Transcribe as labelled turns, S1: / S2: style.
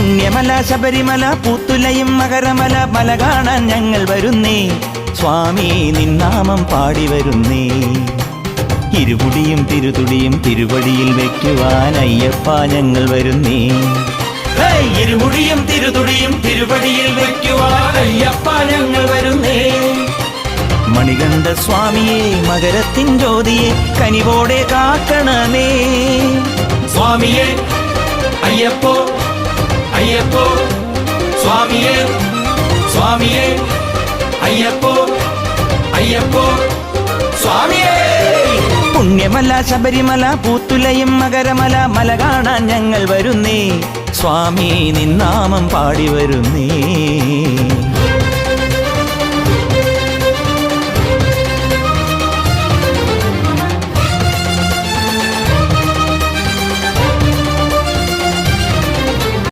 S1: പുണ്യമല ശബരിമല പൂത്തുലയും മകരമല മല കാണാൻ ഞങ്ങൾ വരുന്നേ സ്വാമി നിന്നാമം പാടി വരുന്നേ ഇരുമുടിയും തിരുതുടിയും തിരുവടിയിൽ വെക്കുവാൻ അയ്യപ്പ ഞങ്ങൾ വരുന്നേ ഇരുമുടിയും തിരുതുടിയും തിരുവടിയിൽ വെക്കുവാൻ അയ്യപ്പ ഞങ്ങൾ വരുന്നേ മണികണ്ഠ സ്വാമിയെ മകരത്തിൻ ജ്യോതിയെ കനിവോടെ കാക്കണമേ
S2: സ്വാമിയെ അയ്യപ്പോ അയ്യപ്പോ സ്വാമിയെ സ്വാമിയെ അയ്യപ്പോ അയ്യപ്പോ സ്വാമിയെ
S1: പുണ്യമല ശബരിമല പൂത്തുലയും മകരമല മല കാണാൻ ഞങ്ങൾ വരുന്നേ സ്വാമി നിന്നാമം പാടി വരുന്നേ